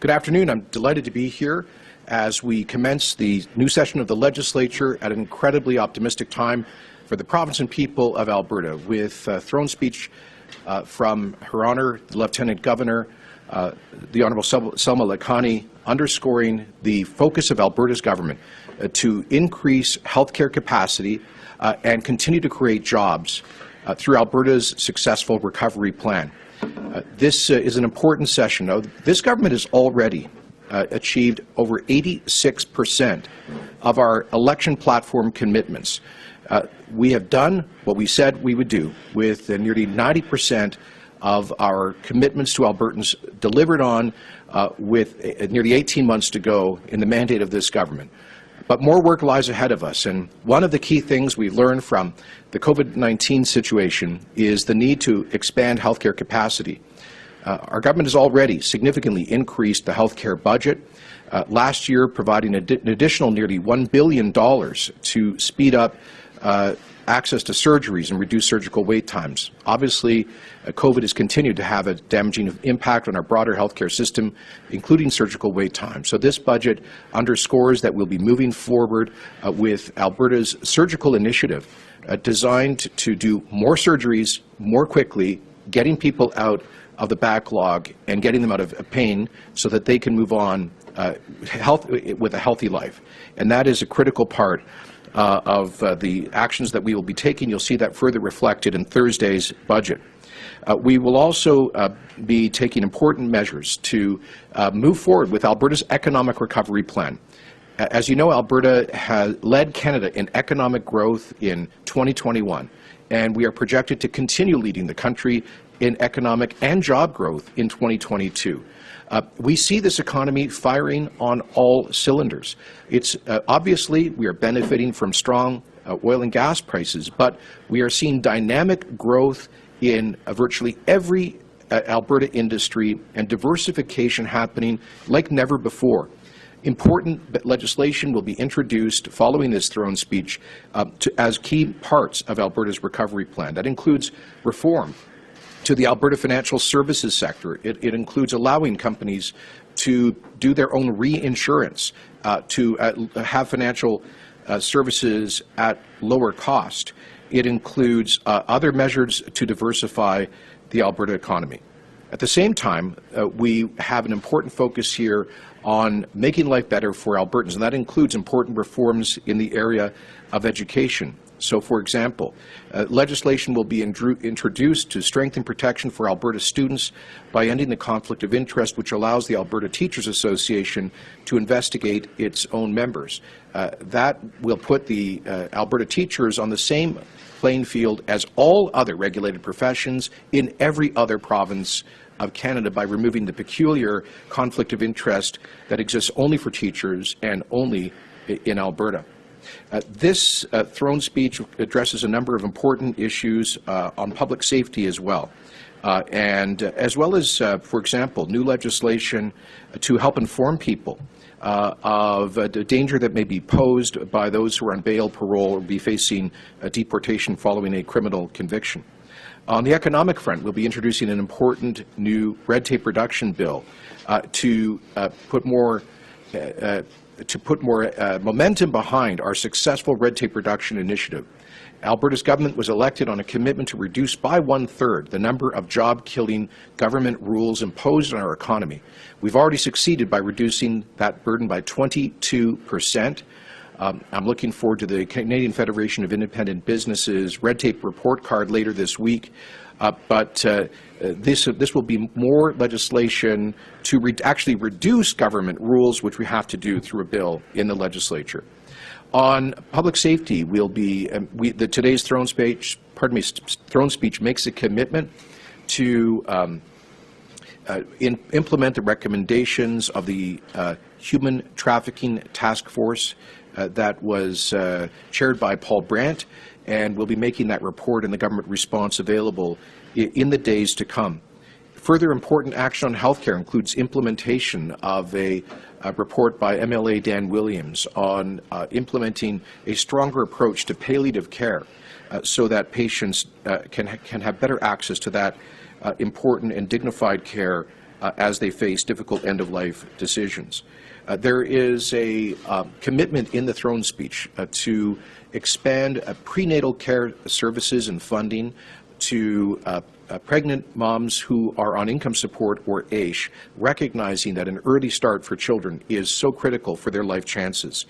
Good afternoon. I'm delighted to be here as we commence the new session of the legislature at an incredibly optimistic time for the province and people of Alberta, with throne speech from Her Honour, the Lieutenant Governor, the Honourable Selma Lakhani, underscoring the focus of Alberta's government to increase healthcare capacity and continue to create jobs through Alberta's successful recovery plan. This is an important session. Now, this government has already achieved over 86% of our election platform commitments. We have done what we said we would do, with nearly 90% of our commitments to Albertans delivered on with nearly 18 months to go in the mandate of this government. But more work lies ahead of us, and one of the key things we've learned from the COVID-19 situation is the need to expand healthcare capacity. Our government has already significantly increased the healthcare budget, last year providing an additional nearly $1 billion to speed up access to surgeries and reduce surgical wait times. Obviously, COVID has continued to have a damaging impact on our broader healthcare system, including surgical wait times. So this budget underscores that we'll be moving forward with Alberta's surgical initiative designed to do more surgeries more quickly, getting people out of the backlog and getting them out of pain so that they can move on with a healthy life. And that is a critical part of the actions that we will be taking. You'll see that further reflected in Thursday's budget. We will also be taking important measures to move forward with Alberta's economic recovery plan. As you know, Alberta has led Canada in economic growth in 2021, and we are projected to continue leading the country in economic and job growth in 2022. We see this economy firing on all cylinders. It's obviously we are benefiting from strong oil and gas prices, but we are seeing dynamic growth in virtually every Alberta industry and diversification happening like never before. Important legislation will be introduced following this throne speech as key parts of Alberta's recovery plan. That includes reform to the Alberta financial services sector. It includes allowing companies to do their own reinsurance, to have financial services at lower cost. It includes other measures to diversify the Alberta economy. At the same time, we have an important focus here on making life better for Albertans, and that includes important reforms in the area of education. So, for example, legislation will be introduced to strengthen protection for Alberta students by ending the conflict of interest, which allows the Alberta Teachers Association to investigate its own members. That will put the Alberta teachers on the same playing field as all other regulated professions in every other province of Canada by removing the peculiar conflict of interest that exists only for teachers and only in Alberta. This throne speech addresses a number of important issues on public safety as well, and as well as, for example, new legislation to help inform people of the danger that may be posed by those who are on bail, parole, or be facing deportation following a criminal conviction. On the economic front, we'll be introducing an important new red tape reduction bill to put more momentum behind our successful red tape reduction initiative. Alberta's government was elected on a commitment to reduce by 1/3 the number of job-killing government rules imposed on our economy. We've already succeeded by reducing that burden by 22%. I'm looking forward to the Canadian Federation of Independent Businesses red tape report card later this week. But this will be more legislation to actually reduce government rules, which we have to do through a bill in the legislature. On public safety, we'll be today's throne speech makes a commitment to implement the recommendations of the Human Trafficking Task Force that was chaired by Paul Brandt, and we'll be making that report and the government response available in the days to come. Further important action on healthcare includes implementation of a report by MLA Dan Williams on implementing a stronger approach to palliative care so that patients can have better access to that important and dignified care as they face difficult end-of-life decisions. There is a commitment in the throne speech to expand prenatal care services and funding to pregnant moms who are on income support or AISH, recognizing that an early start for children is so critical for their life chances.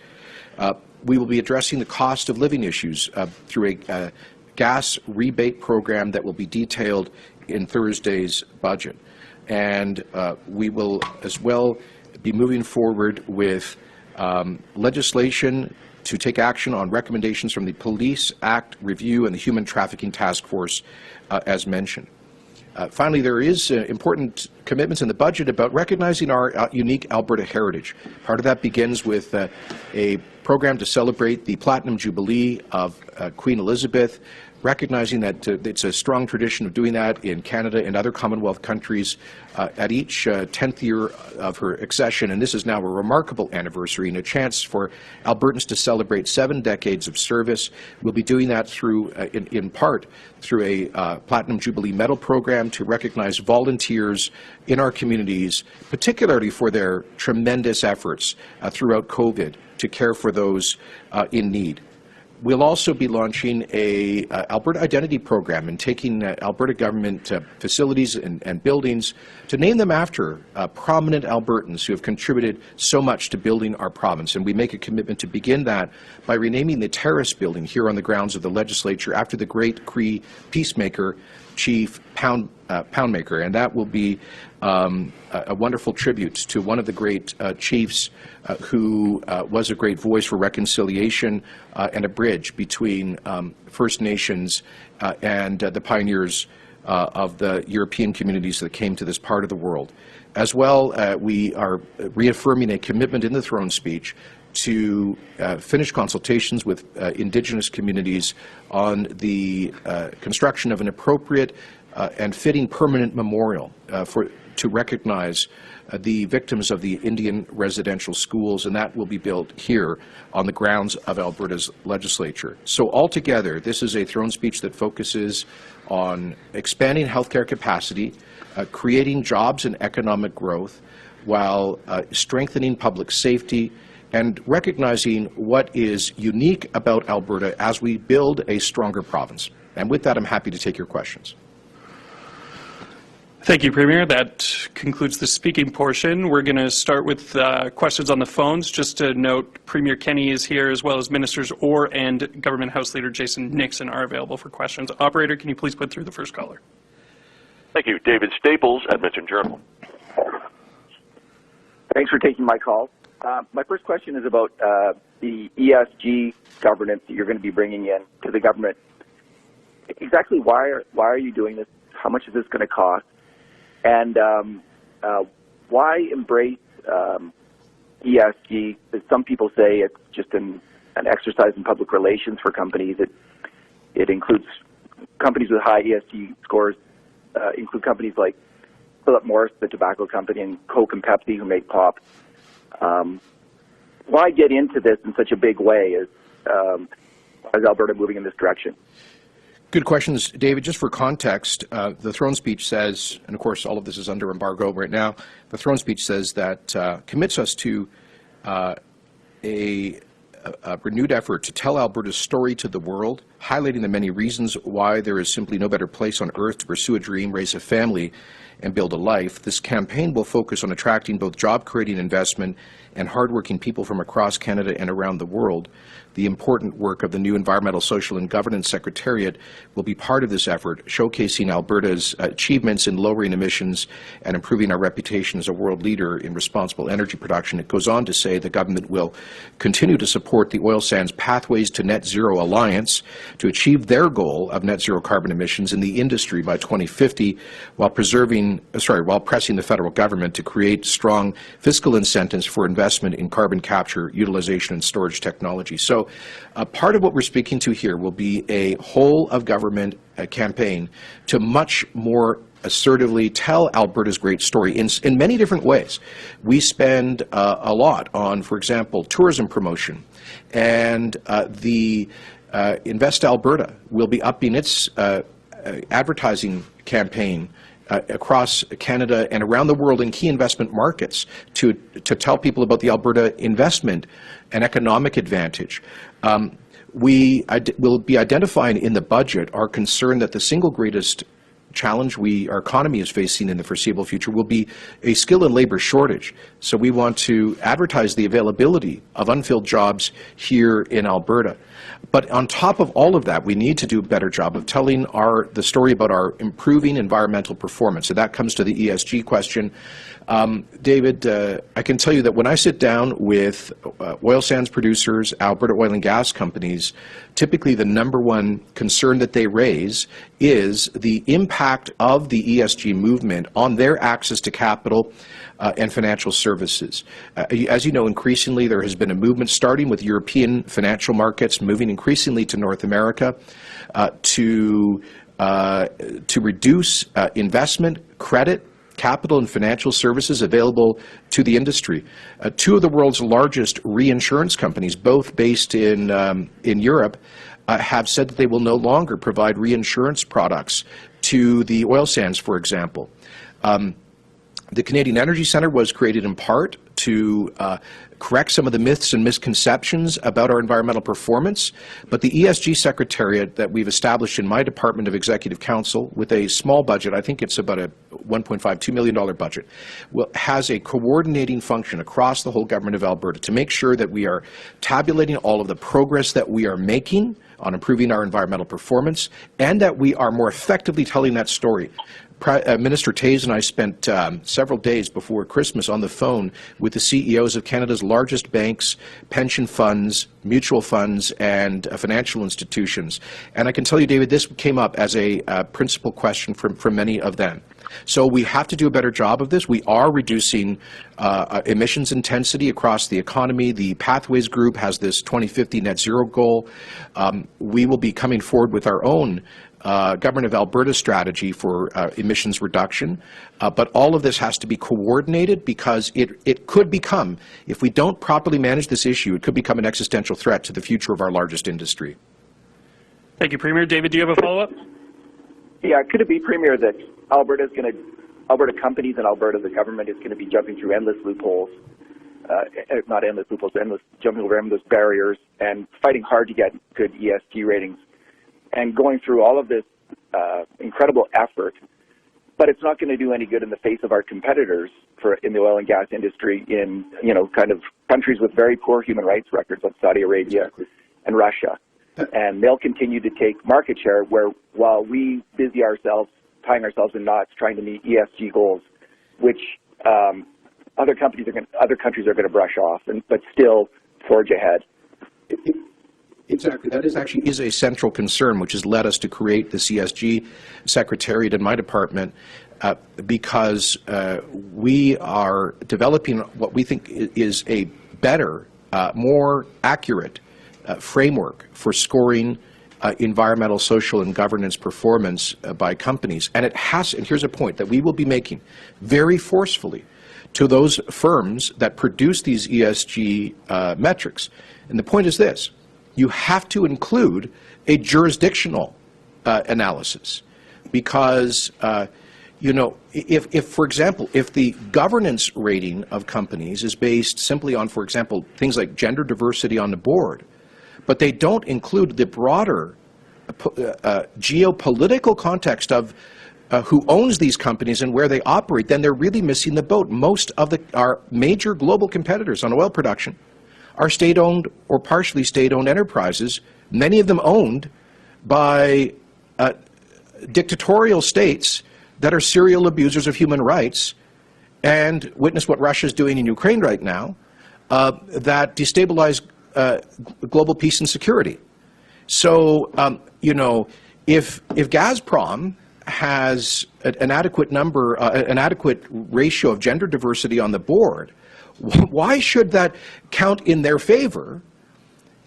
We will be addressing the cost of living issues through a gas rebate program that will be detailed in Thursday's budget. And we will as well be moving forward with legislation to take action on recommendations from the Police Act Review and the Human Trafficking Task Force, as mentioned. Finally, there is important commitments in the budget about recognizing our unique Alberta heritage. Part of that begins with a program to celebrate the Platinum Jubilee of Queen Elizabeth, recognizing that it's a strong tradition of doing that in Canada and other Commonwealth countries at each 10th year of her accession. And this is now a remarkable anniversary and a chance for Albertans to celebrate 7 decades of service. We'll be doing that through, in part, through a Platinum Jubilee Medal program to recognize volunteers in our communities, particularly for their tremendous efforts throughout COVID to care for those in need. We'll also be launching a Alberta Identity Program and taking Alberta government facilities and buildings to name them after prominent Albertans who have contributed so much to building our province. And we make a commitment to begin that by renaming the Terrace building here on the grounds of the legislature after the great Cree peacemaker, Chief Poundmaker. And that will be a wonderful tribute to one of the great chiefs who was a great voice for reconciliation and a bridge between First Nations and the pioneers of the European communities that came to this part of the world. As well, we are reaffirming a commitment in the throne speech to finish consultations with Indigenous communities on the construction of an appropriate and fitting permanent memorial to recognize the victims of the Indian residential schools, and that will be built here on the grounds of Alberta's legislature. So altogether, this is a throne speech that focuses on expanding healthcare capacity, creating jobs and economic growth, while strengthening public safety and recognizing what is unique about Alberta as we build a stronger province. And with that, I'm happy to take your questions. Thank you, Premier. That concludes the speaking portion. We're going to start with questions on the phones. Just to note, Premier Kenney is here, as well as Ministers Orr and Government House Leader Jason Nixon are available for questions. Operator, can you please put through the first caller? Thank you. David Staples, Edmonton Journal. Thanks for taking my call. My first question is about the ESG governance that you're going to be bringing in to the government. Exactly why are you doing this? How much is this going to cost? And why embrace ESG? As some people say, it's just an exercise in public relations for companies. It includes companies with high ESG scores, include companies like Philip Morris, the tobacco company, and Coke and Pepsi, who make pop. Why get into this in such a big way as Alberta moving in this direction? Good questions, David. Just for context, the throne speech says, and of course all of this is under embargo right now, the throne speech says that commits us to a renewed effort to tell Alberta's story to the world, highlighting the many reasons why there is simply no better place on earth to pursue a dream, raise a family, and build a life. This campaign will focus on attracting both job-creating investment and hardworking people from across Canada and around the world. The important work of the new Environmental, Social and Governance Secretariat will be part of this effort, showcasing Alberta's achievements in lowering emissions and improving our reputation as a world leader in responsible energy production. It goes on to say the government will continue to support the Oil Sands Pathways to Net Zero Alliance to achieve their goal of net zero carbon emissions in the industry by 2050, while pressing the federal government to create strong fiscal incentives for investment in carbon capture, utilization and storage technology. So part of what we're speaking to here will be a whole of government campaign to much more assertively tell Alberta's great story in many different ways. We spend a lot on, for example, tourism promotion, and the Invest Alberta will be upping its advertising campaign across Canada and around the world in key investment markets to tell people about the Alberta investment and economic advantage. We will be identifying in the budget our concern that the single greatest challenge our economy is facing in the foreseeable future will be a skill and labor shortage. So we want to advertise the availability of unfilled jobs here in Alberta. But on top of all of that, we need to do a better job of telling the story about our improving environmental performance. So that comes to the ESG question. David, I can tell you that when I sit down with oil sands producers, Alberta oil and gas companies, typically the number one concern that they raise is the impact of the ESG movement on their access to capital and financial services. As you know, increasingly there has been a movement starting with European financial markets, moving increasingly to North America to reduce investment, credit, capital and financial services available to the industry. Two of the world's largest reinsurance companies, both based in Europe, have said that they will no longer provide reinsurance products to the oil sands, for example. The Canadian Energy Centre was created in part to correct some of the myths and misconceptions about our environmental performance, but the ESG Secretariat that we've established in my Department of Executive Council with a small budget, I think it's about a $1.52 million budget, has a coordinating function across the whole government of Alberta to make sure that we are tabulating all of the progress that we are making on improving our environmental performance and that we are more effectively telling that story. Minister Taze and I spent several days before Christmas on the phone with the CEOs of Canada's largest banks, pension funds, mutual funds, and financial institutions. And I can tell you, David, this came up as a principal question from many of them. So we have to do a better job of this. We are reducing emissions intensity across the economy. The Pathways Group has this 2050 net zero goal. We will be coming forward with our own Government of Alberta strategy for emissions reduction, but all of this has to be coordinated because it could become, if we don't properly manage this issue, it could become an existential threat to the future of our largest industry. Thank you, Premier. David, do you have a follow-up? Yeah, could it be, Premier, that Alberta companies and Alberta, the government, is going to be jumping through endless loopholes, not endless loopholes, jumping over endless barriers and fighting hard to get good ESG ratings and going through all of this incredible effort, but it's not going to do any good in the face of our competitors in the oil and gas industry in, kind of countries with very poor human rights records like Saudi Arabia and Russia. And they'll continue to take market share while we busy ourselves, tying ourselves in knots, trying to meet ESG goals, which other countries are going to brush off, but still forge ahead. Exactly. That is a central concern, which has led us to create the CSG Secretariat in my department, because we are developing what we think is a better, more accurate framework for scoring environmental, social, and governance performance by companies. And here's a point that we will be making very forcefully to those firms that produce these ESG metrics. And the point is this. You have to include a jurisdictional analysis because, if, for example, if the governance rating of companies is based simply on, for example, things like gender diversity on the board, but they don't include the broader geopolitical context of who owns these companies and where they operate, then they're really missing the boat. Most of our major global competitors on oil production are state-owned or partially state-owned enterprises, many of them owned by dictatorial states that are serial abusers of human rights, and witness what Russia is doing in Ukraine right now, that destabilize global peace and security. So, if Gazprom has an adequate ratio of gender diversity on the board, why should that count in their favor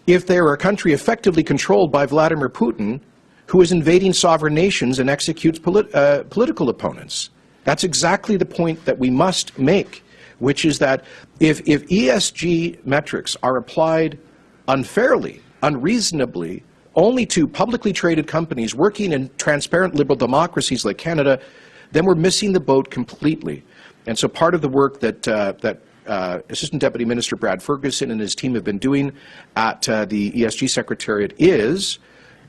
if they are a country effectively controlled by Vladimir Putin, who is invading sovereign nations and executes political opponents? That's exactly the point that we must make, which is that if ESG metrics are applied unfairly, unreasonably, only to publicly traded companies working in transparent liberal democracies like Canada, then we're missing the boat completely. And so part of the work that Assistant Deputy Minister Brad Ferguson and his team have been doing at the ESG Secretariat is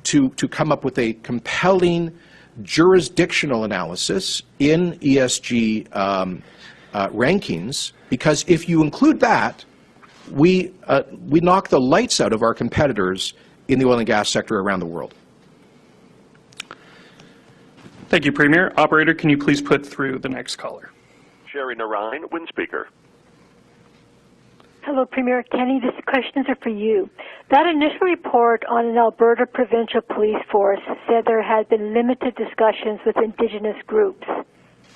to come up with a compelling jurisdictional analysis in ESG rankings, because if you include that, we knock the lights out of our competitors in the oil and gas sector around the world. Thank you, Premier. Operator, can you please put through the next caller? Sherry Narine, Windspeaker. Hello, Premier Kenney. These questions are for you. That initial report on an Alberta provincial police force said there had been limited discussions with Indigenous groups.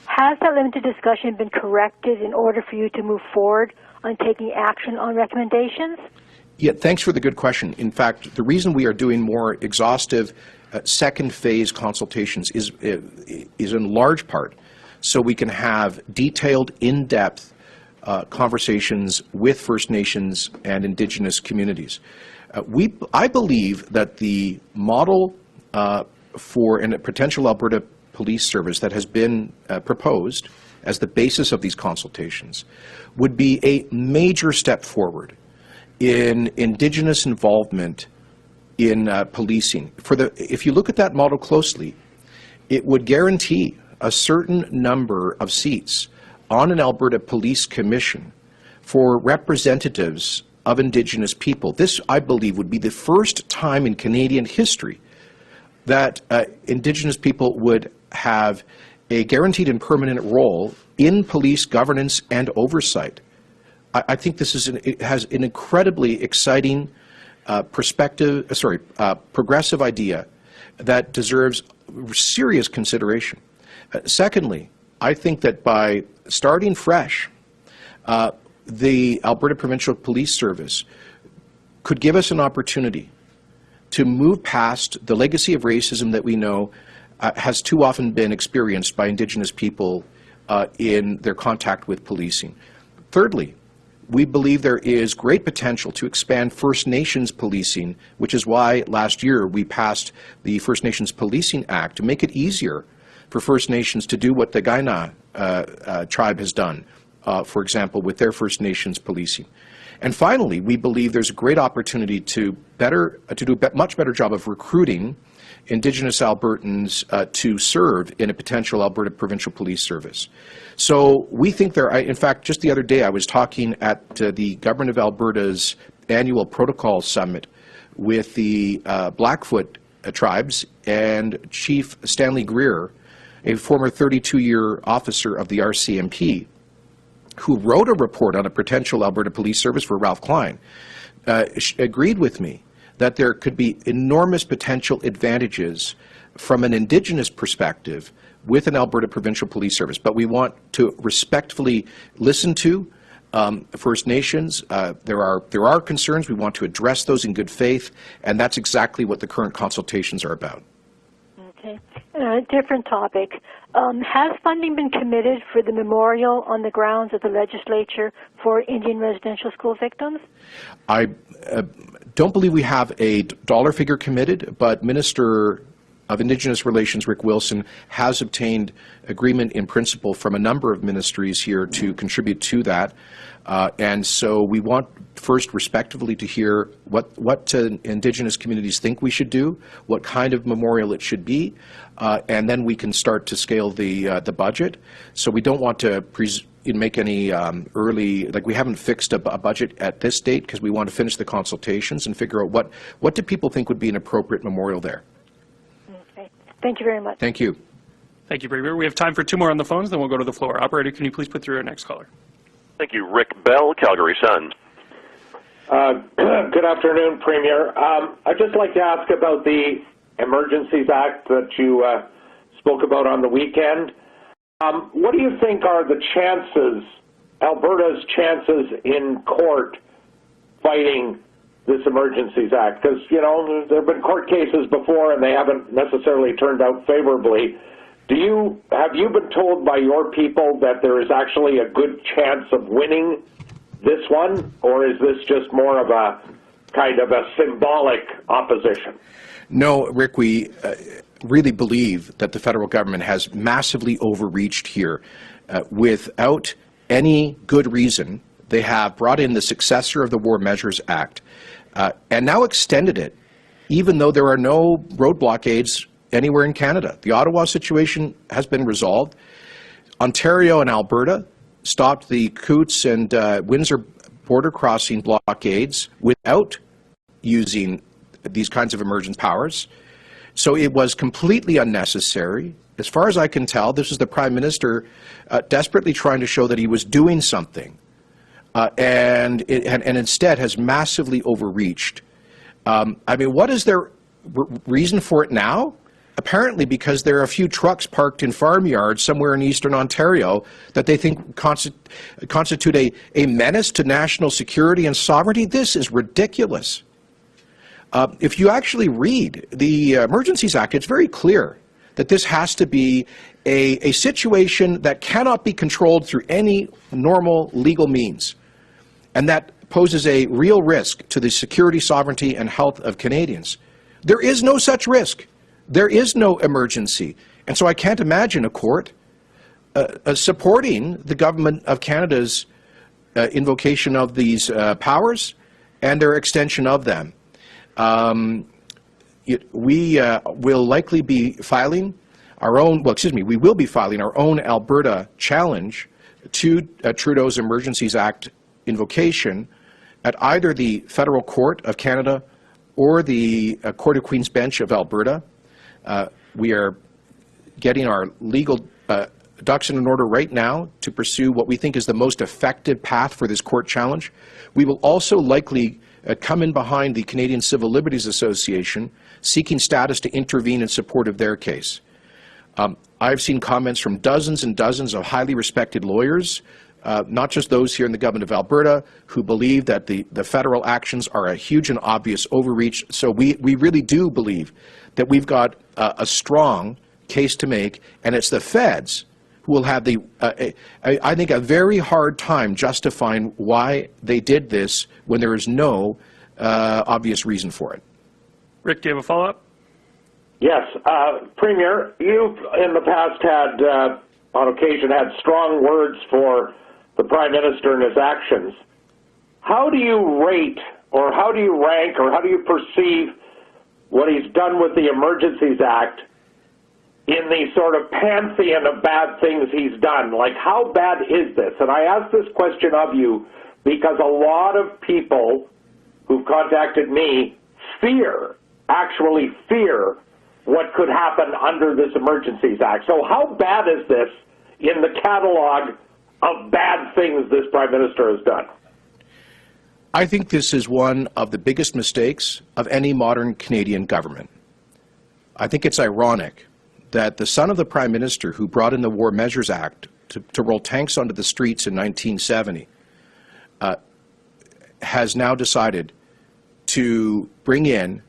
Has that limited discussion been corrected in order for you to move forward on taking action on recommendations? Yeah, thanks for the good question. In fact, the reason we are doing more exhaustive second phase consultations is in large part so we can have detailed, in-depth conversations with First Nations and Indigenous communities. I believe that the model for a potential Alberta police service that has been proposed as the basis of these consultations would be a major step forward in Indigenous involvement in policing. If you look at that model closely, it would guarantee a certain number of seats on an Alberta Police Commission for representatives of Indigenous people. This, I believe, would be the first time in Canadian history that Indigenous people would have a guaranteed and permanent role in police governance and oversight. I think this it has an incredibly exciting progressive idea that deserves serious consideration. Secondly, I think that by starting fresh, the Alberta Provincial Police Service could give us an opportunity to move past the legacy of racism that we know has too often been experienced by Indigenous people in their contact with policing. Thirdly, we believe there is great potential to expand First Nations policing, which is why last year we passed the First Nations Policing Act to make it easier for First Nations to do what the Kainai tribe has done, for example, with their First Nations policing. And finally, we believe there's a great opportunity to do a much better job of recruiting Indigenous Albertans to serve in a potential Alberta Provincial Police Service. So we think in fact, just the other day I was talking at the Government of Alberta's annual protocol summit with the Blackfoot tribes and Chief Stanley Greer, a former 32-year officer of the RCMP, who wrote a report on a potential Alberta Police Service for Ralph Klein, agreed with me that there could be enormous potential advantages from an Indigenous perspective with an Alberta Provincial Police Service. But we want to respectfully listen to First Nations. There are concerns. We want to address those in good faith, and that's exactly what the current consultations are about. Okay. Different topic. Has funding been committed for the memorial on the grounds of the legislature for Indian residential school victims? I don't believe we have a dollar figure committed, but Minister of Indigenous Relations Rick Wilson has obtained agreement in principle from a number of ministries here to contribute to that. And so we want first respectively to hear what Indigenous communities think we should do, what kind of memorial it should be, and then we can start to scale the budget. So we don't want to make any we haven't fixed a budget at this date because we want to finish the consultations and figure out what do people think would be an appropriate memorial there. Okay. Thank you very much. Thank you. Thank you, Premier. We have time for two more on the phones, then we'll go to the floor. Operator, can you please put through our next caller? Thank you. Rick Bell, Calgary Sun. Good afternoon, Premier. I'd just like to ask about the Emergencies Act that you spoke about on the weekend. What do you think are the chances, Alberta's chances in court fighting this Emergencies Act? Because, you know, there have been court cases before and they haven't necessarily turned out favorably. Have you been told by your people that there is actually a good chance of winning this one, or is this just more of a kind of a symbolic opposition? No, Rick, really believe that the federal government has massively overreached here without any good reason. They have brought in the successor of the War Measures Act and now extended it, even though there are no road blockades anywhere in Canada. The Ottawa situation has been resolved. Ontario and Alberta stopped the Coutts and Windsor border crossing blockades without using these kinds of emergent powers. So it was completely unnecessary. As far as I can tell, this is the Prime Minister desperately trying to show that he was doing something, and instead has massively overreached. I mean, what is their reason for it now? Apparently because there are a few trucks parked in farmyards somewhere in eastern Ontario that they think constitute a menace to national security and sovereignty. This is ridiculous. If you actually read the Emergencies Act, it's very clear that this has to be a situation that cannot be controlled through any normal legal means, and that poses a real risk to the security, sovereignty, and health of Canadians. There is no such risk. There is no emergency. And so I can't imagine a court supporting the Government of Canada's invocation of these powers and their extension of them. We will likely be filing our own, we will be filing our own Alberta challenge to Trudeau's Emergencies Act invocation at either the Federal Court of Canada or the Court of Queen's Bench of Alberta. We are getting our legal ducks in order right now to pursue what we think is the most effective path for this court challenge. We will also likely come in behind the Canadian Civil Liberties Association, seeking status to intervene in support of their case. I've seen comments from dozens and dozens of highly respected lawyers, not just those here in the Government of Alberta, who believe that the federal actions are a huge and obvious overreach. So we really do believe that we've got a strong case to make, and it's the feds who will have I think, a very hard time justifying why they did this when there is no obvious reason for it. Rick, do you have a follow-up? Yes. Premier, you've in the past had, on occasion, had strong words for the Prime Minister and his actions. How do you rate, or how do you rank, or how do you perceive what he's done with the Emergencies Act in the sort of pantheon of bad things he's done? Like, how bad is this? And I ask this question of you because a lot of people who've contacted me actually fear what could happen under this Emergencies Act. So how bad is this in the catalog of bad things this Prime Minister has done? I think this is one of the biggest mistakes of any modern Canadian government. I think it's ironic that the son of the Prime Minister who brought in the War Measures Act to roll tanks onto the streets in 1970 has now decided to bring in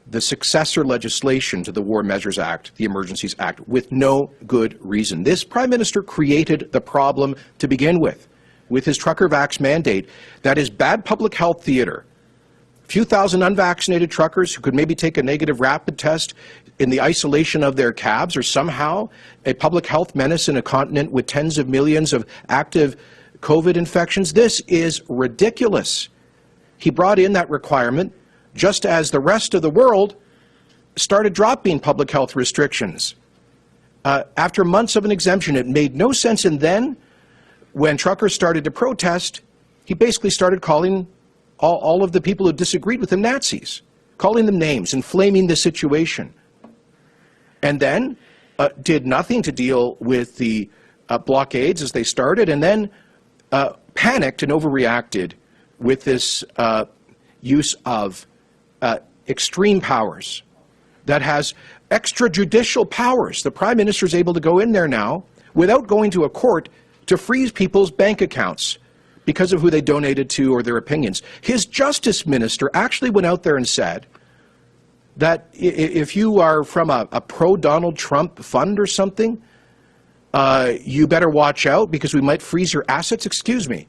the successor legislation to the War Measures Act, the Emergencies Act, with no good reason. This Prime Minister created the problem to begin with his trucker vax mandate. That is bad public health theater. A few thousand unvaccinated truckers who could maybe take a negative rapid test in the isolation of their cabs are somehow a public health menace in a continent with tens of millions of active COVID infections. This is ridiculous. He brought in that requirement just as the rest of the world started dropping public health restrictions. After months of an exemption, it made no sense. And then, when truckers started to protest, he basically started calling all of the people who disagreed with him Nazis, calling them names, inflaming the situation. And then did nothing to deal with the blockades as they started, and then panicked and overreacted with this use of extreme powers that has extrajudicial powers. The Prime Minister is able to go in there now without going to a court to freeze people's bank accounts because of who they donated to or their opinions. His Justice Minister actually went out there and said that if you are from a pro-Donald Trump fund or something, you better watch out because we might freeze your assets. Excuse me.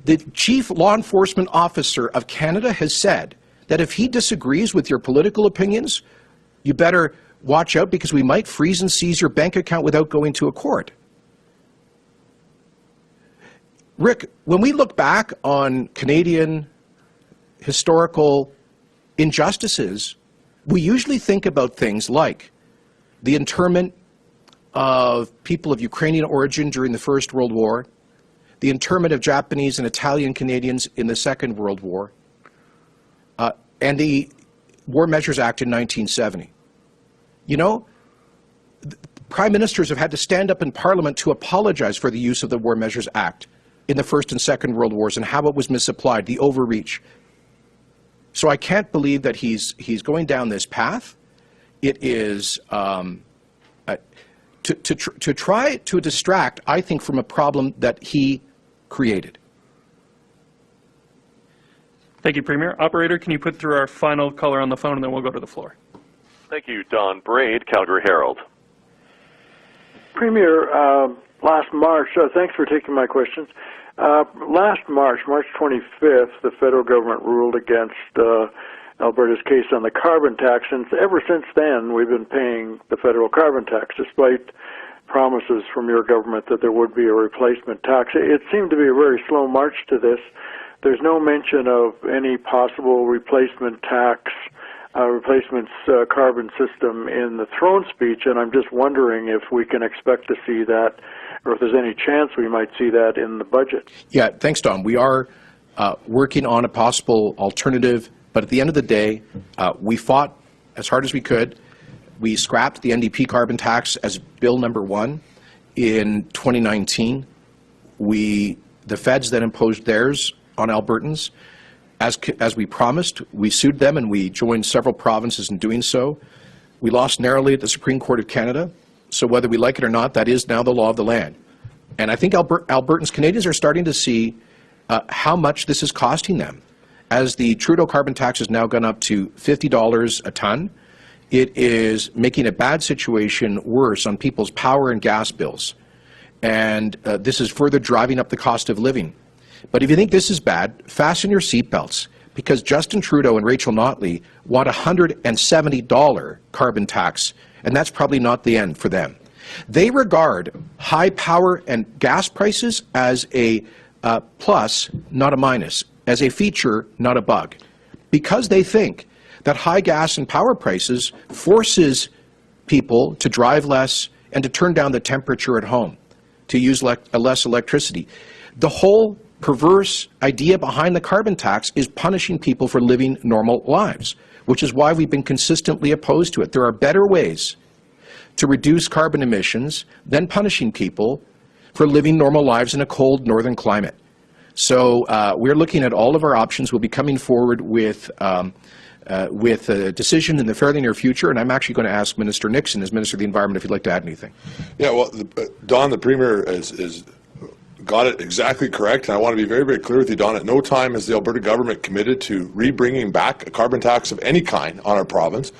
The Chief Law Enforcement Officer of Canada has said that if he disagrees with your political opinions, you better watch out because we might freeze and seize your bank account without going to a court. Rick, when we look back on Canadian historical injustices, we usually think about things like the internment of people of Ukrainian origin during the First World War, the internment of Japanese and Italian Canadians in the Second World War, and the War Measures Act in 1970. You know, prime ministers have had to stand up in Parliament to apologize for the use of the War Measures Act in the First and Second World Wars and how it was misapplied, the overreach. So I can't believe that he's going down this path. It is to try to distract, I think, from a problem that he created. Thank you, Premier. Operator, can you put through our final caller on the phone, and then we'll go to the floor. Thank you, Don Braid, Calgary Herald. Premier, last March, thanks for taking my questions. Last March 25th, the federal government ruled against Alberta's case on the carbon tax, and ever since then we've been paying the federal carbon tax, despite promises from your government that there would be a replacement tax. It seemed to be a very slow march to this. There's no mention of any possible replacement tax, carbon system in the throne speech, and I'm just wondering if we can expect to see that, or if there's any chance we might see that in the budget. Yeah, thanks, Don. We are working on a possible alternative, but at the end of the day, we fought as hard as we could. We scrapped the NDP carbon tax as Bill number 1 in 2019. The feds then imposed theirs on Albertans. As we promised, we sued them, and we joined several provinces in doing so. We lost narrowly at the Supreme Court of Canada, so whether we like it or not, that is now the law of the land. And I think Albertans, Canadians are starting to see how much this is costing them. As the Trudeau carbon tax has now gone up to $50 a ton, it is making a bad situation worse on people's power and gas bills. And this is further driving up the cost of living. But if you think this is bad, fasten your seatbelts, because Justin Trudeau and Rachel Notley want a $170 carbon tax, and that's probably not the end for them. They regard high power and gas prices as a plus, not a minus, as a feature, not a bug, because they think that high gas and power prices forces people to drive less and to turn down the temperature at home, to use less electricity. The whole perverse idea behind the carbon tax is punishing people for living normal lives, which is why we've been consistently opposed to it. There are better ways to reduce carbon emissions than punishing people for living normal lives in a cold northern climate. So we're looking at all of our options. We'll be coming forward with a decision in the fairly near future, and I'm actually going to ask Minister Nixon, as Minister of the Environment, if he'd like to add anything. Yeah, well, Don, the Premier is got it exactly correct, and I want to be very, very clear with you, Don. At no time has the Alberta government committed to re-bringing back a carbon tax of any kind on our province.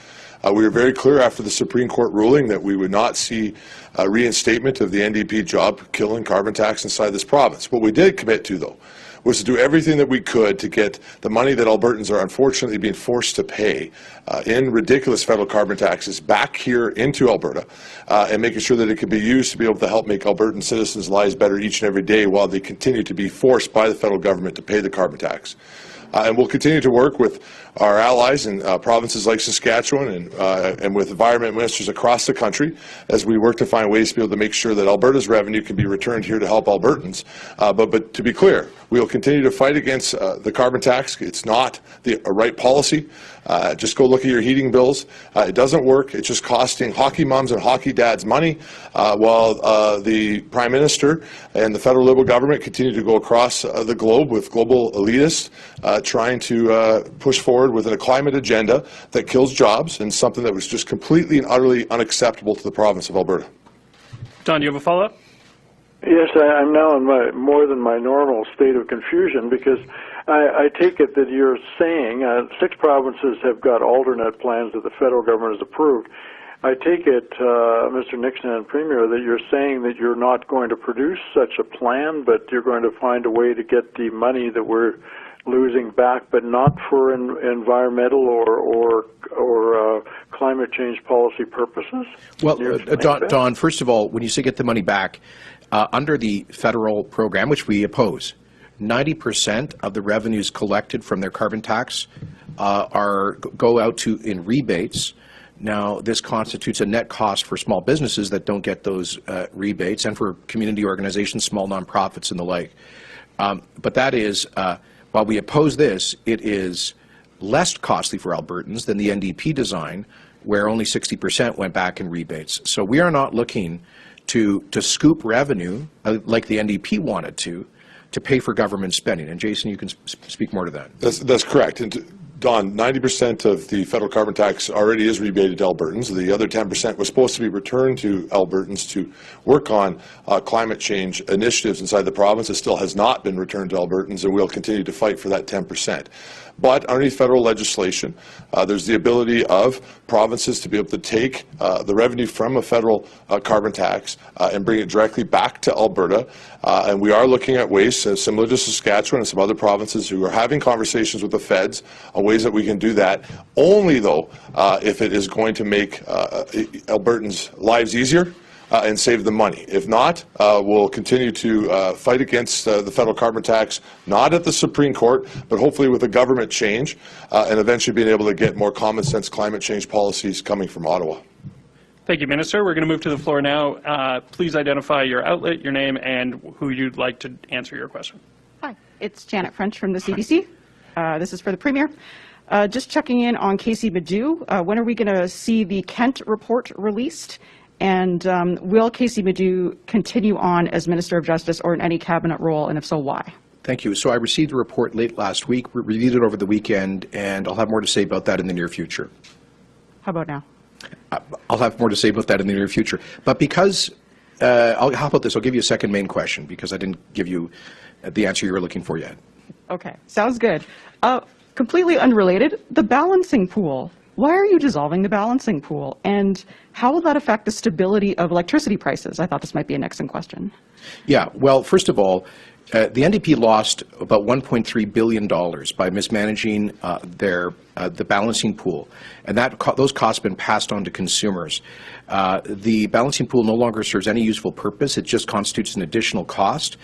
We were very clear after the Supreme Court ruling that we would not see a reinstatement of the NDP job-killing carbon tax inside this province. What we did commit to, though, was to do everything that we could to get the money that Albertans are unfortunately being forced to pay in ridiculous federal carbon taxes back here into Alberta, and making sure that it can be used to be able to help make Albertan citizens' lives better each and every day while they continue to be forced by the federal government to pay the carbon tax. And we'll continue to work with our allies in provinces like Saskatchewan and with environment ministers across the country as we work to find ways to be able to make sure that Alberta's revenue can be returned here to help Albertans. But to be clear, we will continue to fight against the carbon tax. It's not the right policy. Just go look at your heating bills. It doesn't work. It's just costing hockey moms and hockey dads money, while the Prime Minister and the federal Liberal government continue to go across the globe with global elitists trying to push forward with a climate agenda that kills jobs, and something that was just completely and utterly unacceptable to the province of Alberta. Don, do you have a follow-up? Yes, I'm now in more than my normal state of confusion, because I take it that you're saying 6 provinces have got alternate plans that the federal government has approved. I take it, Mr. Nixon and Premier, that you're saying that you're not going to produce such a plan, but you're going to find a way to get the money that we're losing back, but not for environmental or climate change policy purposes? Well, Don, first of all, when you say get the money back, under the federal program, which we oppose, 90% of the revenues collected from their carbon tax go out in rebates. Now, this constitutes a net cost for small businesses that don't get those rebates, and for community organizations, small nonprofits, and the like. But that is, while we oppose this, it is less costly for Albertans than the NDP design, where only 60% went back in rebates. So we are not looking to scoop revenue like the NDP wanted to pay for government spending. And Jason, you can speak more to that. That's correct. And Don, 90% of the federal carbon tax already is rebated to Albertans. The other 10% was supposed to be returned to Albertans to work on climate change initiatives inside the province. It still has not been returned to Albertans, and we'll continue to fight for that 10%. But underneath federal legislation, there's the ability of provinces to be able to take the revenue from a federal carbon tax and bring it directly back to Alberta. And we are looking at ways, similar to Saskatchewan and some other provinces, who are having conversations with the feds on ways that we can do that, only though if it is going to make Albertans' lives easier and save them money. If not, we'll continue to fight against the federal carbon tax, not at the Supreme Court, but hopefully with a government change, and eventually being able to get more common sense climate change policies coming from Ottawa. Thank you, Minister. We're going to move to the floor now. Please identify your outlet, your name, and who you'd like to answer your question. Hi, it's Janet French from the CBC. This is for the Premier. Just checking in on Casey Madu. When are we going to see the Kent report released? And will Casey Madu continue on as Minister of Justice or in any cabinet role, and if so, why? Thank you. So I received a report late last week. We reviewed it over the weekend, and I'll have more to say about that in the near future. How about now? I'll have more to say about that in the near future. But because, how about this? I'll give you a second main question, because I didn't give you the answer you were looking for yet. Okay, sounds good. Completely unrelated, the balancing pool. Why are you dissolving the balancing pool? And how will that affect the stability of electricity prices? I thought this might be a Nixon question. Yeah, well, first of all, the NDP lost about $1.3 billion by mismanaging the balancing pool, and those costs have been passed on to consumers. The balancing pool no longer serves any useful purpose. It just constitutes an additional cost.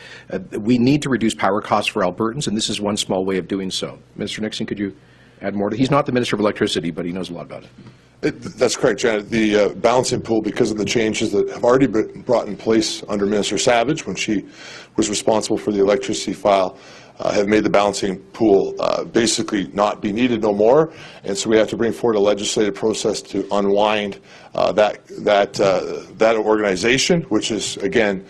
We need to reduce power costs for Albertans, and this is one small way of doing so. Minister Nixon, could you add more? He's not the Minister of Electricity, but he knows a lot about it. That's correct, Janet. The balancing pool, because of the changes that have already been brought in place under Minister Savage when she was responsible for the electricity file, have made the balancing pool basically not be needed no more. And so we have to bring forward a legislative process to unwind that organization, which is, again,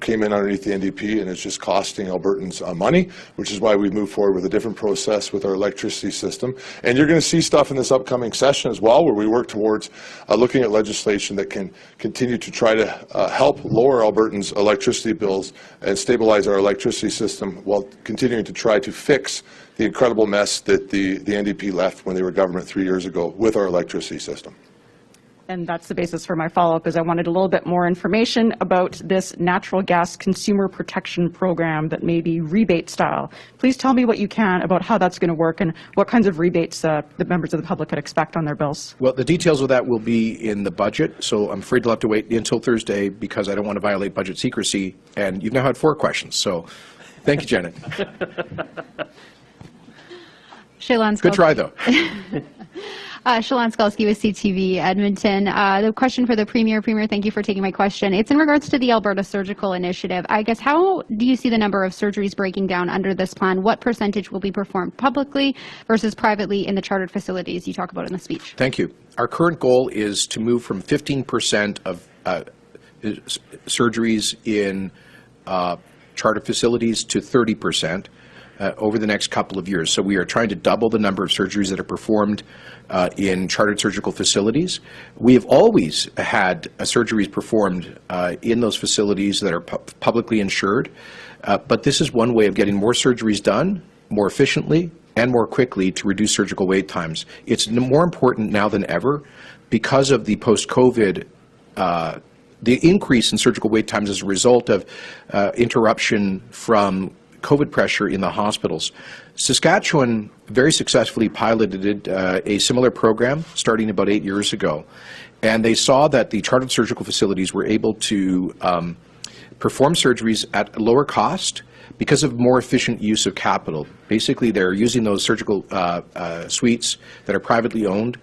came in underneath the NDP, and it's just costing Albertans money, which is why we moved forward with a different process with our electricity system. And you're going to see stuff in this upcoming session as well, where we work towards looking at legislation that can continue to try to help lower Albertans' electricity bills and stabilize our electricity system while continuing to try to fix the incredible mess that the NDP left when they were government 3 years ago with our electricity system. And that's the basis for my follow-up, is I wanted a little bit more information about this natural gas consumer protection program that may be rebate style. Please tell me what you can about how that's going to work and what kinds of rebates the members of the public could expect on their bills. Well, the details of that will be in the budget, so I'm afraid you'll have to wait until Thursday because I don't want to violate budget secrecy. And you've now had 4 questions, so thank you, Janet. Good try, though. Shalon Skalski with CTV Edmonton. The question for the Premier. Premier, thank you for taking my question. It's in regards to the Alberta Surgical Initiative. I guess, how do you see the number of surgeries breaking down under this plan? What percentage will be performed publicly versus privately in the chartered facilities you talk about in the speech? Thank you. Our current goal is to move from 15% of surgeries in chartered facilities to 30%. Over the next couple of years. So we are trying to double the number of surgeries that are performed in chartered surgical facilities. We have always had surgeries performed in those facilities that are publicly insured, but this is one way of getting more surgeries done more efficiently and more quickly to reduce surgical wait times. It's more important now than ever because of the post-COVID the increase in surgical wait times as a result of interruption from COVID pressure in the hospitals. Saskatchewan very successfully piloted a similar program starting about 8 years ago, and they saw that the chartered surgical facilities were able to perform surgeries at lower cost because of more efficient use of capital. Basically, they're using those surgical suites that are privately owned,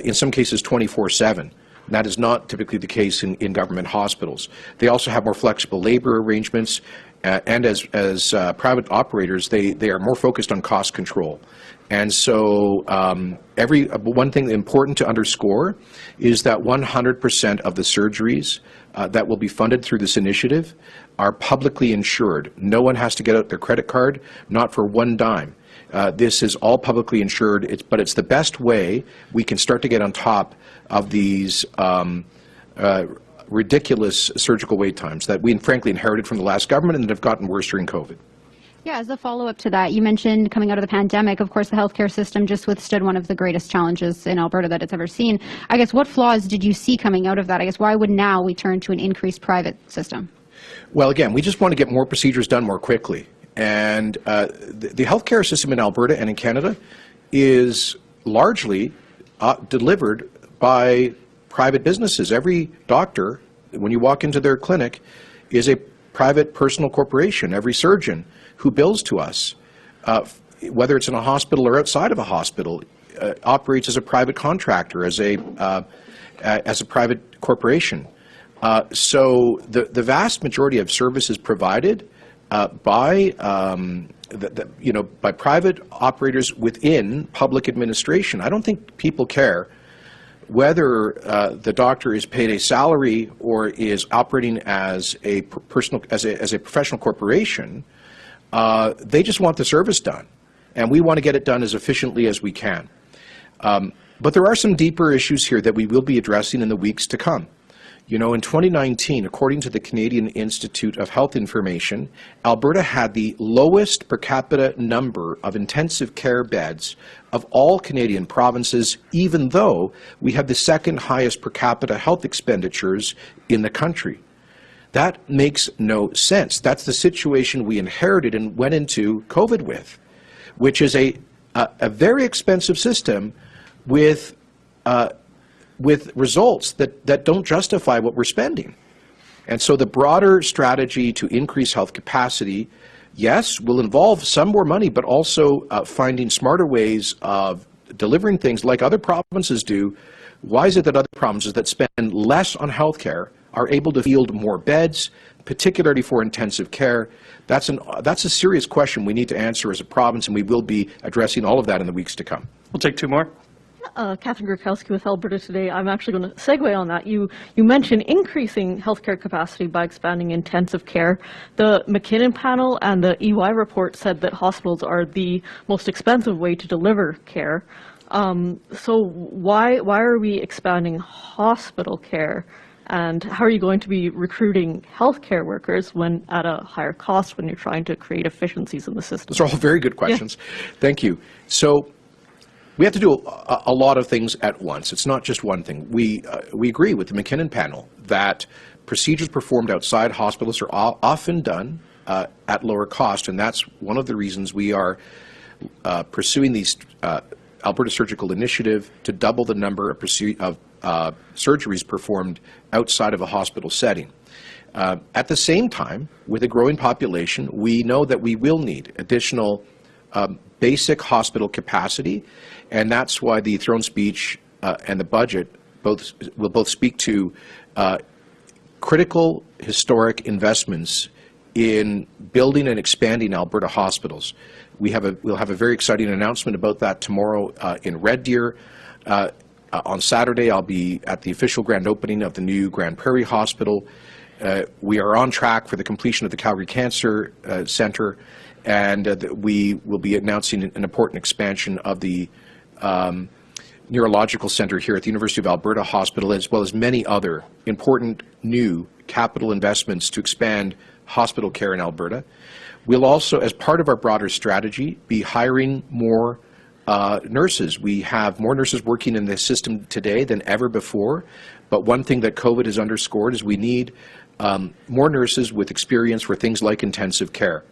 in some cases 24/7. That is not typically the case in government hospitals. They also have more flexible labor arrangements, and as private operators, they are more focused on cost control. And so one thing important to underscore is that 100% of the surgeries that will be funded through this initiative are publicly insured. No one has to get out their credit card, not for one dime. This is all publicly insured, but it's the best way we can start to get on top of these ridiculous surgical wait times that we frankly inherited from the last government and that have gotten worse during COVID. Yeah, as a follow-up to that, you mentioned coming out of the pandemic, of course, the healthcare system just withstood one of the greatest challenges in Alberta that it's ever seen. I guess what flaws did you see coming out of that? I guess why would now we turn to an increased private system? Well, again, we just want to get more procedures done more quickly. And the healthcare system in Alberta and in Canada is largely delivered by private businesses. Every doctor, when you walk into their clinic, is a private personal corporation. Every surgeon who bills to us, whether it's in a hospital or outside of a hospital, operates as a private contractor, as a private corporation. So the vast majority of services provided by private operators within public administration. I don't think people care whether the doctor is paid a salary or is operating as a professional corporation. They just want the service done, and we want to get it done as efficiently as we can. But there are some deeper issues here that we will be addressing in the weeks to come. You know, in 2019, according to the Canadian Institute of Health Information, Alberta had the lowest per capita number of intensive care beds of all Canadian provinces, even though we have the second highest per capita health expenditures in the country. That makes no sense. That's the situation we inherited and went into COVID with, which is a very expensive system with results that don't justify what we're spending. And so the broader strategy to increase health capacity, yes, will involve some more money, but also finding smarter ways of delivering things like other provinces do. Why is it that other provinces that spend less on health care are able to field more beds, particularly for intensive care? That's a serious question we need to answer as a province, and we will be addressing all of that in the weeks to come. We'll take two more. Catherine Gurkowski with Alberta Today. I'm actually going to segue on that. You mentioned increasing healthcare capacity by expanding intensive care. The McKinnon panel and the EY report said that hospitals are the most expensive way to deliver care. So why are we expanding hospital care? And how are you going to be recruiting healthcare workers when at a higher cost when you're trying to create efficiencies in the system? Those are all very good questions. Yeah. Thank you. So we have to do a lot of things at once. It's not just one thing. We agree with the McKinnon panel that procedures performed outside hospitals are often done at lower cost, and that's one of the reasons we are pursuing these Alberta Surgical Initiative to double the number of surgeries performed outside of a hospital setting. At the same time, with a growing population, we know that we will need additional basic hospital capacity, and that's why the throne speech and the budget will both speak to critical historic investments in building and expanding Alberta hospitals. We'll have a very exciting announcement about that tomorrow in Red Deer. On Saturday, I'll be at the official grand opening of the new Grand Prairie Hospital. We are on track for the completion of the Calgary Cancer Centre, and we will be announcing an important expansion of the neurological centre here at the University of Alberta Hospital, as well as many other important new capital investments to expand hospital care in Alberta. We'll also, as part of our broader strategy, be hiring more nurses. We have more nurses working in the system today than ever before, but one thing that COVID has underscored is we need more nurses with experience for things like intensive care.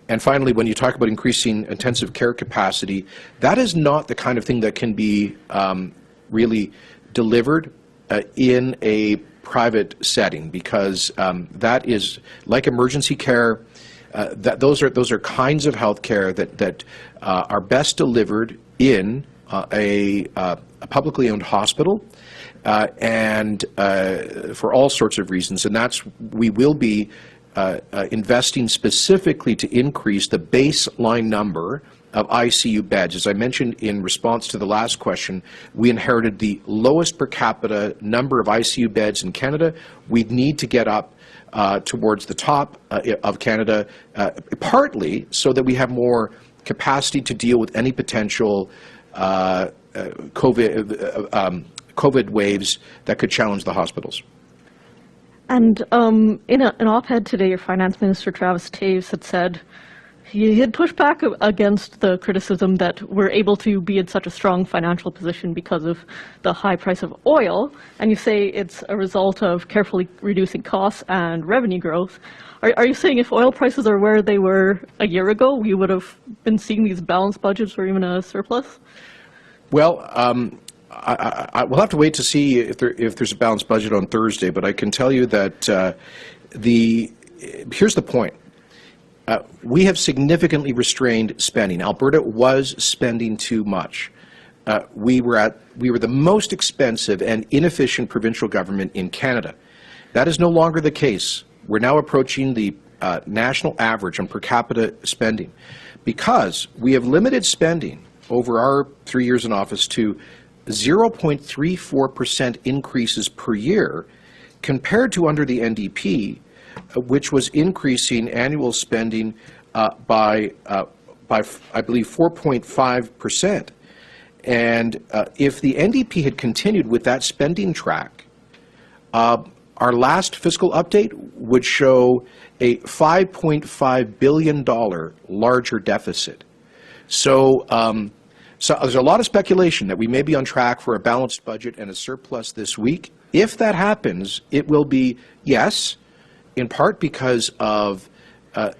And finally, when you talk about increasing intensive care capacity, that is not the kind of thing that can be really delivered in a private setting, because that is like emergency care. Those are kinds of health care that are best delivered in a publicly owned hospital, and for all sorts of reasons. And we will be investing specifically to increase the baseline number of ICU beds. As I mentioned in response to the last question, we inherited the lowest per capita number of ICU beds in Canada. We need to get up towards the top of Canada, partly so that we have more capacity to deal with any potential COVID waves that could challenge the hospitals. And in an op-ed today, your finance minister, Travis Taves, had said he had pushed back against the criticism that we're able to be in such a strong financial position because of the high price of oil. And you say it's a result of carefully reducing costs and revenue growth. Are you saying if oil prices are where they were a year ago, we would have been seeing these balanced budgets or even a surplus? Well, we'll have to wait to see if there's a balanced budget on Thursday, but I can tell you that here's the point. We have significantly restrained spending. Alberta was spending too much. We were the most expensive and inefficient provincial government in Canada. That is no longer the case. We're now approaching the national average on per capita spending, because we have limited spending over our 3 years in office to 0.34% increases per year, compared to under the NDP, which was increasing annual spending by I believe 4.5%. And if the NDP had continued with that spending track, our last fiscal update would show a $5.5 billion larger deficit. So there's a lot of speculation that we may be on track for a balanced budget and a surplus this week. If that happens, it will be, yes, in part because of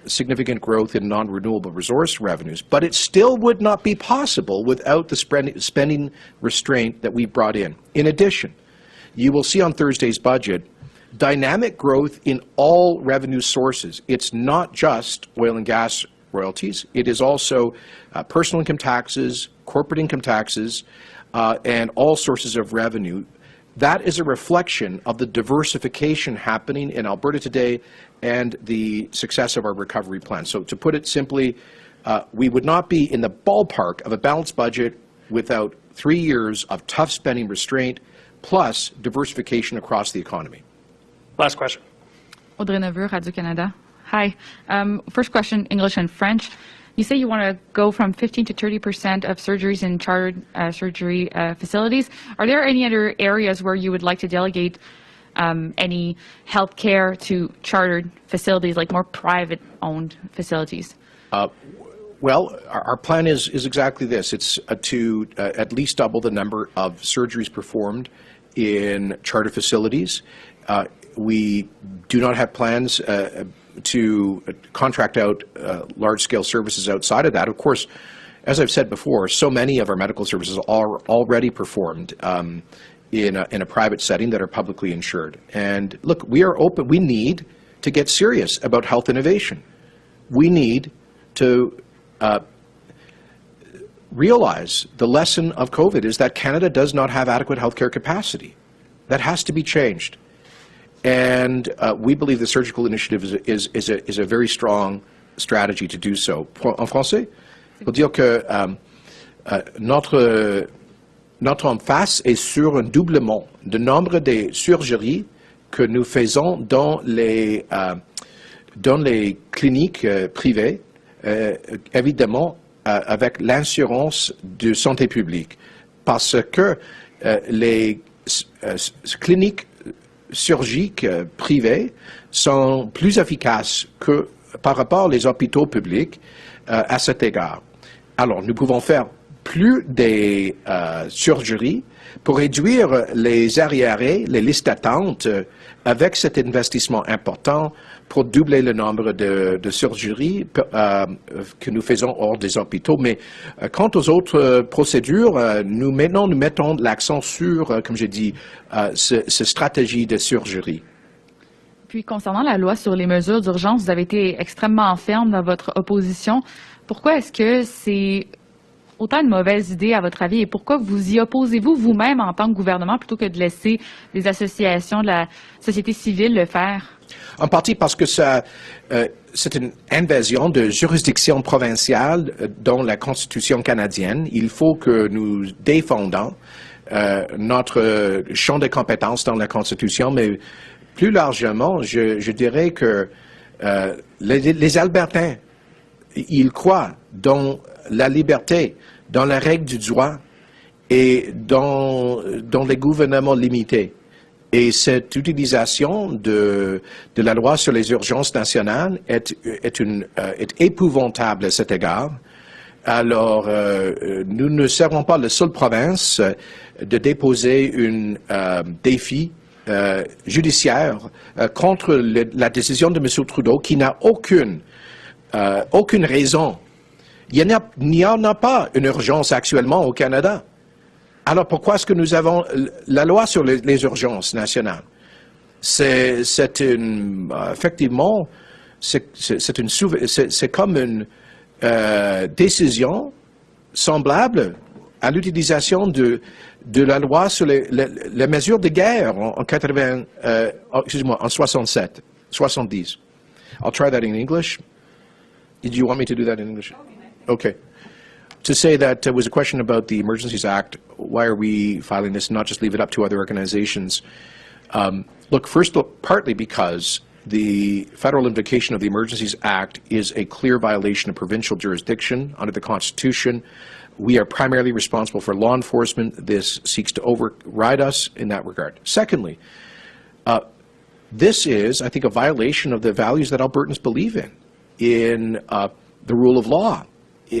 significant growth in non-renewable resource revenues, but it still would not be possible without the spending restraint that we brought in. In addition, you will see on Thursday's budget dynamic growth in all revenue sources. It's not just oil and gas royalties. It is also personal income taxes, corporate income taxes, and all sources of revenue. That is a reflection of the diversification happening in Alberta today and the success of our recovery plan. So to put it simply, we would not be in the ballpark of a balanced budget without 3 years of tough spending restraint plus diversification across the economy. Last question. Audrey Neveu, Radio-Canada. Hi. First question, English and French. You say you want to go from 15 to 30% of surgeries in chartered surgery facilities. Are there any other areas where you would like to delegate any health care to chartered facilities, like more private-owned facilities? Well, our plan is exactly this. It's to at least double the number of surgeries performed in charter facilities. We do not have plans to contract out large-scale services outside of that. Of course, as I've said before, so many of our medical services are already performed in a private setting that are publicly insured. And look, we are open. We need to get serious about health innovation. We need to realize the lesson of COVID is that Canada does not have adequate healthcare capacity. That has to be changed. And we believe the surgical initiative is a very strong strategy to do so. En français, pour dire que notre emphase est sur un doublement du nombre de surgeries que nous faisons dans les cliniques privées, évidemment avec l'assurance de santé publique, parce que les cliniques chirurgiques privées sont plus efficaces que par rapport aux hôpitaux publics à cet égard. Alors, nous pouvons faire plus des surgeries, pour réduire les arriérés, les listes d'attente, avec cet investissement important pour doubler le nombre de surgeries que nous faisons hors des hôpitaux. Mais quant aux autres procédures, nous mettons l'accent sur, comme j'ai dit, cette stratégie de surgerie. Puis, concernant la loi sur les mesures d'urgence, vous avez été extrêmement ferme dans votre opposition. Pourquoi est-ce que c'est autant une mauvaise idée, à votre avis, et pourquoi vous y opposez-vous vous-même en tant que gouvernement plutôt que de laisser les associations de la société civile le faire? En partie parce que c'est une invasion de juridiction provinciale dans la Constitution canadienne. Il faut que nous défendons notre champ de compétences dans la Constitution, mais plus largement, je dirais que les Albertains, ils croient dans la liberté, dans la règle du droit et dans les gouvernements limités. Et cette utilisation de la loi sur les urgences nationales est épouvantable à cet égard. Alors, nous ne serons pas la seule province de déposer un défi judiciaire contre la décision de M. Trudeau qui n'a aucune raison. Il n'y en a pas une urgence actuellement au Canada. Alors pourquoi est-ce que nous avons la loi sur les urgences nationales? Effectivement, c'est comme une décision semblable à l'utilisation de la loi sur les mesures de guerre en 67, 70. I'll try that in English. Did you want me to do that in English? Okay. To say that was a question about the Emergencies Act. Why are we filing this and not just leave it up to other organizations? Look, partly because the federal invocation of the Emergencies Act is a clear violation of provincial jurisdiction under the Constitution. We are primarily responsible for law enforcement. This seeks to override us in that regard. Secondly, this is, I think, a violation of the values that Albertans believe in the rule of law.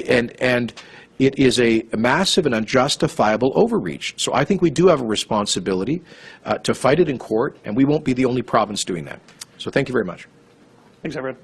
And it is a massive and unjustifiable overreach. So I think we do have a responsibility to fight it in court, and we won't be the only province doing that. So thank you very much. Thanks, everyone.